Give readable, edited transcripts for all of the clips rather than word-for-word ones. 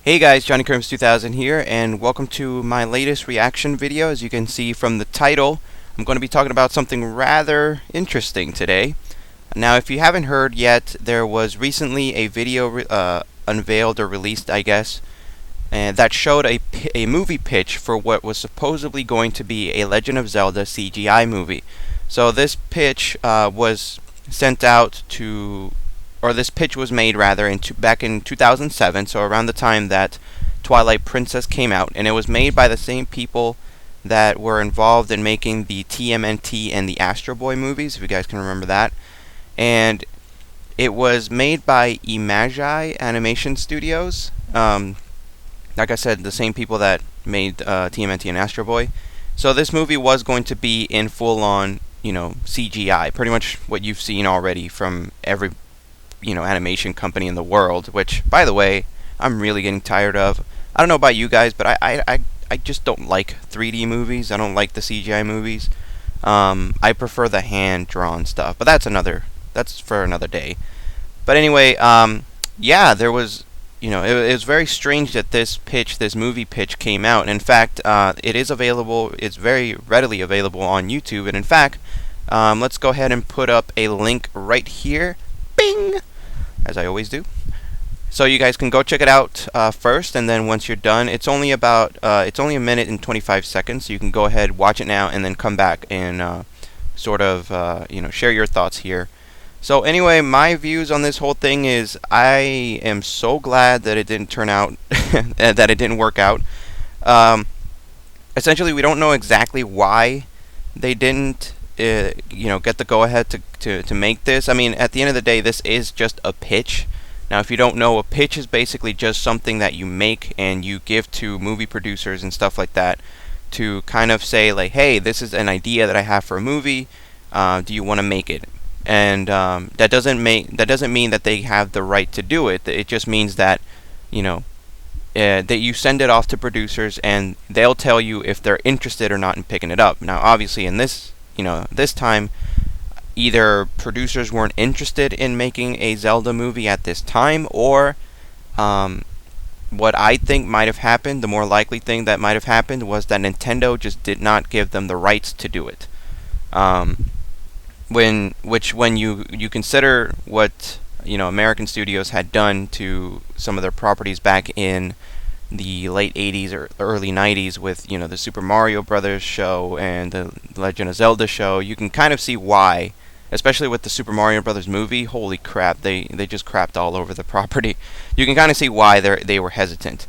Hey guys, Johnny Kerms 2000 here, and welcome to my latest reaction video. As you can see from the title, I'm going to be talking about something rather interesting today. Now, if you haven't heard yet, there was recently a video unveiled or released, I guess, and that showed a movie pitch for what was supposedly going to be a Legend of Zelda CGI movie. So this pitch was sent out to, or this pitch was made rather back in 2007, so around the time that Twilight Princess came out, and it was made by the same people that were involved in making the TMNT and the Astro Boy movies, if you guys can remember that. And it was made by Imagi Animation Studios. Like I said, the same people that made TMNT and Astro Boy. So this movie was going to be in full-on, CGI, pretty much what you've seen already from every animation company in the world, which, by the way, I'm really getting tired of. I don't know about you guys, but I just don't like 3D movies. I don't like the CGI movies. I prefer the hand-drawn stuff, but that's for another day. But anyway, yeah, there was, it was very strange that this movie pitch came out. In fact, it is available, it's very readily available on YouTube, and in fact, let's go ahead and put up a link right here. Bing! As I always do. So you guys can go check it out first, and then once you're done, it's only a minute and 25 seconds, so you can go ahead, watch it now, and then come back and share your thoughts here. So anyway, my views on this whole thing is I am so glad that it didn't turn out, that it didn't work out. Essentially, we don't know exactly why they didn't get the go-ahead to make this. I mean, at the end of the day, this is just a pitch. Now, if you don't know, a pitch is basically just something that you make and you give to movie producers and stuff like that to kind of say, like, hey, this is an idea that I have for a movie. Do you want to make it? And that doesn't mean that they have the right to do it. It just means that, that you send it off to producers and they'll tell you if they're interested or not in picking it up. Now, obviously, in this time, either producers weren't interested in making a Zelda movie at this time, or what I think might have happened, the more likely thing that might have happened, was that Nintendo just did not give them the rights to do it. When you consider what American studios had done to some of their properties back in the late 80s or early 90s with the Super Mario Brothers show and the Legend of Zelda show, you can kind of see why, especially with the Super Mario Brothers movie. Holy crap, they just crapped all over the property. You can kind of see why they were hesitant.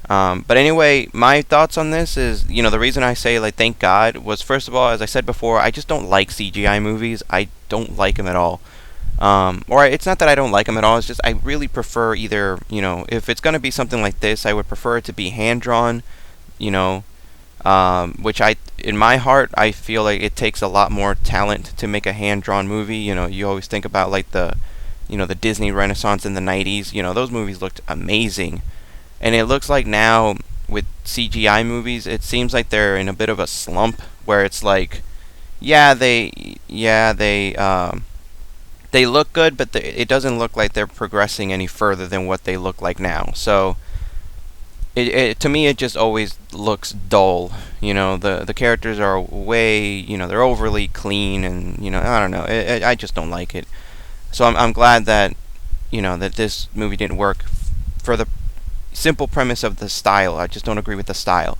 But anyway, my thoughts on this is, the reason I say, like, thank God, was, first of all, as I said before, I just don't like CGI movies. I don't like them at all. Or it's not that I don't like them at all, it's just I really prefer either, if it's going to be something like this, I would prefer it to be hand-drawn, which in my heart, I feel like it takes a lot more talent to make a hand-drawn movie. You always think about, like, the Disney Renaissance in the 90s, those movies looked amazing. And it looks like now, with CGI movies, it seems like they're in a bit of a slump, where it's like, they look good, but it doesn't look like they're progressing any further than what they look like now. So, to me, it just always looks dull. The characters are way, they're overly clean, and, I don't know. I just don't like it. So I'm glad that, that this movie didn't work for the simple premise of the style. I just don't agree with the style.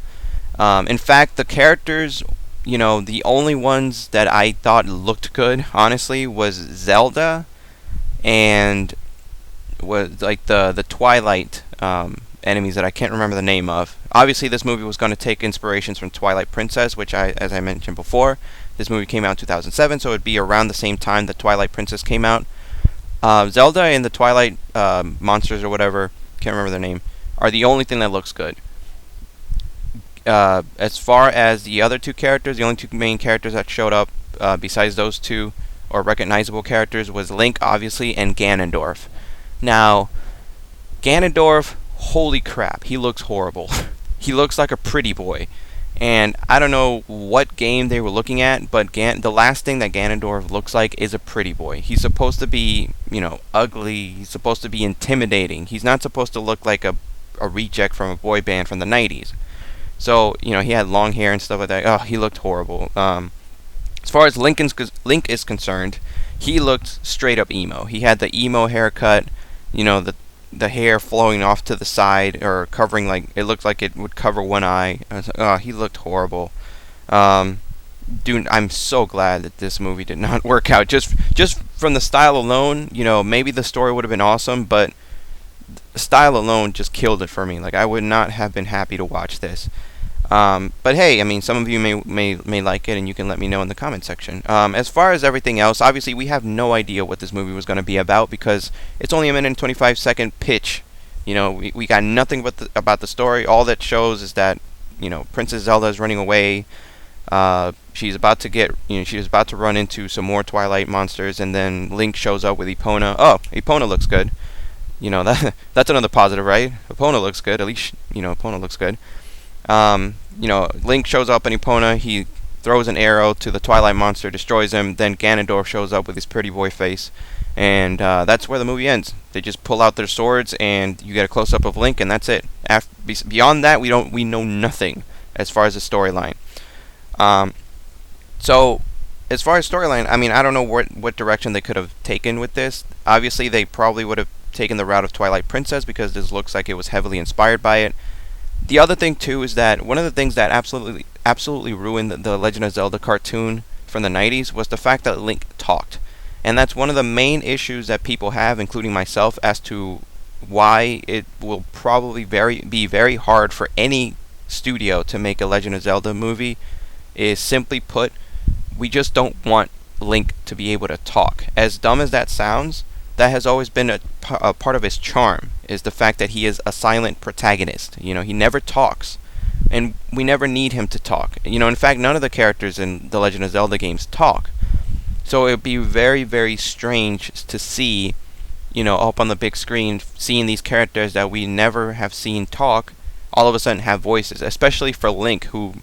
In fact, the characters, the only ones that I thought looked good, honestly, was Zelda and was like the Twilight enemies that I can't remember the name of. Obviously, this movie was going to take inspirations from Twilight Princess, which as I mentioned before, this movie came out in 2007, so it would be around the same time that Twilight Princess came out. Zelda and the Twilight monsters or whatever, can't remember their name, are the only thing that looks good. As far as the other two characters, the only two main characters that showed up besides those two, or recognizable characters, was Link, obviously, and Ganondorf. Now, Ganondorf, holy crap, he looks horrible. He looks like a pretty boy. And I don't know what game they were looking at, but the last thing that Ganondorf looks like is a pretty boy. He's supposed to be, ugly. He's supposed to be intimidating. He's not supposed to look like a a reject from a boy band from the 90s. So, you know, he had long hair and stuff like that. Oh, he looked horrible. As far as Link is concerned, he looked straight up emo. He had the emo haircut, you know, the hair flowing off to the side or covering, like, it looked like it would cover one eye. I was like, oh, he looked horrible. Dude, I'm so glad that this movie did not work out. Just from the style alone, you know, maybe the story would have been awesome, but the style alone just killed it for me. Like, I would not have been happy to watch this. But hey, I mean, some of you may like it, and you can let me know in the comment section. As far as everything else, obviously we have no idea what this movie was going to be about because it's only a minute and 25-second pitch. You know, we got nothing about the story. All that shows is that, you know, Princess Zelda is running away. She's about to run into some more Twilight monsters, and then Link shows up with Epona. Oh, Epona looks good. You know, that's another positive, right? Epona looks good. At least, you know, Epona looks good. You know, Link shows up in Epona. He throws an arrow to the Twilight monster, destroys him. Then Ganondorf shows up with his pretty boy face, and that's where the movie ends. They just pull out their swords, and you get a close-up of Link, and that's it. Beyond that, we know nothing as far as the storyline. So, as far as storyline, I mean, I don't know what direction they could have taken with this. Obviously, they probably would have taken the route of Twilight Princess because this looks like it was heavily inspired by it. The other thing too is that one of the things that absolutely ruined the Legend of Zelda cartoon from the 90s was the fact that Link talked. And that's one of the main issues that people have, including myself, as to why it will probably be very hard for any studio to make a Legend of Zelda movie. Is simply put, we just don't want Link to be able to talk. As dumb as that sounds, that has always been a part of his charm, is the fact that he is a silent protagonist. You know, he never talks, and we never need him to talk. You know, in fact, none of the characters in the Legend of Zelda games talk. So it would be very, very strange to see, you know, up on the big screen, seeing these characters that we never have seen talk, all of a sudden have voices, especially for Link, who,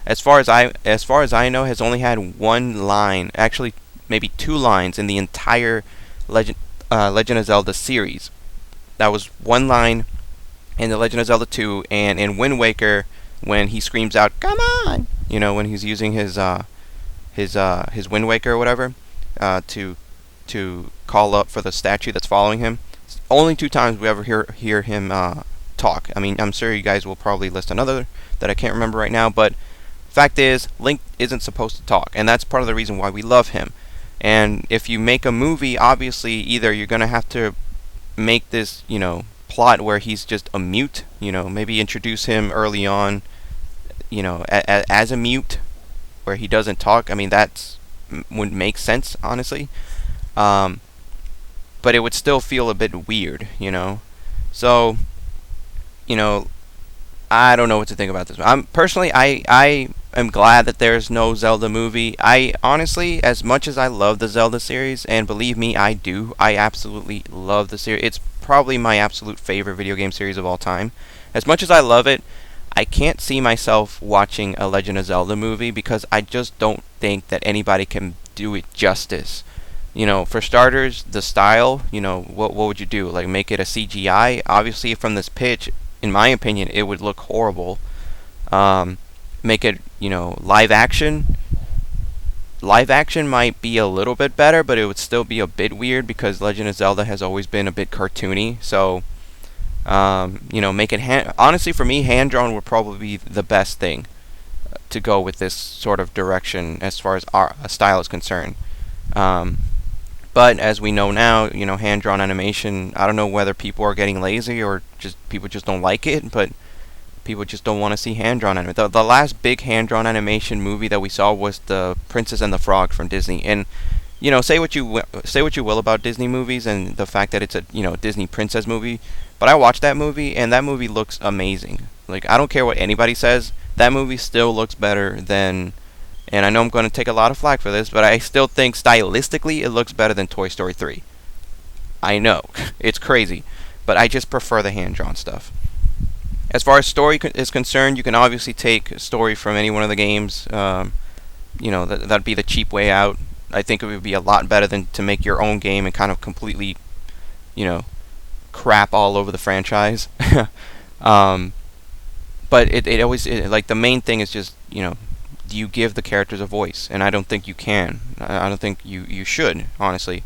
as far as I know, has only had one line, actually maybe two lines in the entire Legend of Zelda series. That was one line in the Legend of Zelda 2, and in Wind Waker when he screams out "Come on!" You know, when he's using his Wind Waker or whatever to call up for the statue that's following him. It's only two times we ever hear him talk. I mean, I'm sure you guys will probably list another that I can't remember right now, but fact is, Link isn't supposed to talk, and that's part of the reason why we love him. And if you make a movie, obviously, either you're going to have to make this, you know, plot where he's just a mute, you know, maybe introduce him early on, you know, as a mute, where he doesn't talk. I mean, would make sense, honestly. But it would still feel a bit weird, you know. So, you know, I don't know what to think about this. I am glad that there's no Zelda movie. I honestly, as much as I love the Zelda series, and believe me, I absolutely love the series. It's probably my absolute favorite video game series of all time. As much as I love it, I can't see myself watching a Legend of Zelda movie because I just don't think that anybody can do it justice. You know, for starters, the style, you know, what would you do? Like, make it a CGI? Obviously, from this pitch, in my opinion, it would look horrible. Make it, you know, live action. Live action might be a little bit better, but it would still be a bit weird because Legend of Zelda has always been a bit cartoony. So, you know, make it honestly, for me, hand-drawn would probably be the best thing to go with this sort of direction as far as our style is concerned. But as we know now, you know, hand-drawn animation, I don't know whether people are getting lazy or just people just don't like it, but people just don't want to see hand-drawn animation. The last big hand-drawn animation movie that we saw was The Princess and the Frog from Disney. And, you know, say what you will about Disney movies and the fact that it's a, you know, Disney princess movie, but I watched that movie and that movie looks amazing. Like, I don't care what anybody says, that movie still looks better than, and I know I'm going to take a lot of flack for this, but I still think stylistically it looks better than Toy Story 3. I know, it's crazy, but I just prefer the hand-drawn stuff. As far as story is concerned, you can obviously take a story from any one of the games. You know, that'd be the cheap way out. I think it would be a lot better than to make your own game and kind of completely, you know, crap all over the franchise. But it always like the main thing is just, do you give the characters a voice? And I don't think you can. I don't think you should, honestly,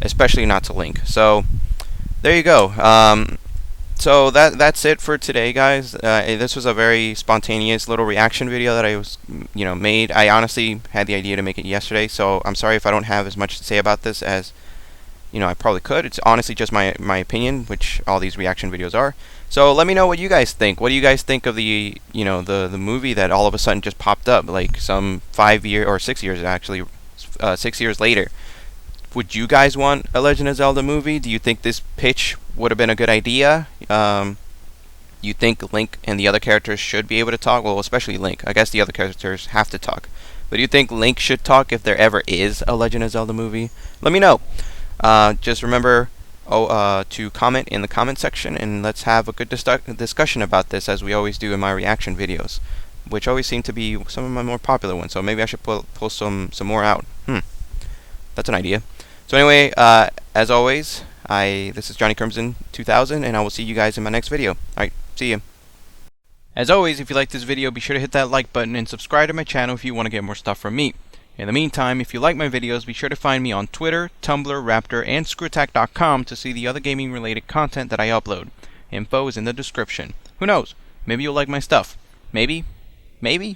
especially not to Link. So there you go. So that's it for today, guys. This was a very spontaneous little reaction video that I was, made. I honestly had the idea to make it yesterday, so I'm sorry if I don't have as much to say about this as I probably could. It's honestly just my opinion, which all these reaction videos are. So let me know what you guys think. What do you guys think of the the movie that all of a sudden just popped up, like some 5 year or 6 years actually, 6 years later? Would you guys want a Legend of Zelda movie? Do you think this pitch would have been a good idea? You think Link and the other characters should be able to talk? Well, especially Link. I guess the other characters have to talk. But do you think Link should talk if there ever is a Legend of Zelda movie? Let me know. Just remember to comment in the comment section, and let's have a good discussion about this, as we always do in my reaction videos, which always seem to be some of my more popular ones. So maybe I should post some more out. That's an idea. So anyway, as always, this is Johnny Crimson 2000, and I will see you guys in my next video. Alright, see you. As always, if you like this video, be sure to hit that like button and subscribe to my channel if you want to get more stuff from me. In the meantime, if you like my videos, be sure to find me on Twitter, Tumblr, Raptr, and Screwattack.com to see the other gaming related content that I upload. Info is in the description. Who knows? Maybe you'll like my stuff. Maybe. Maybe.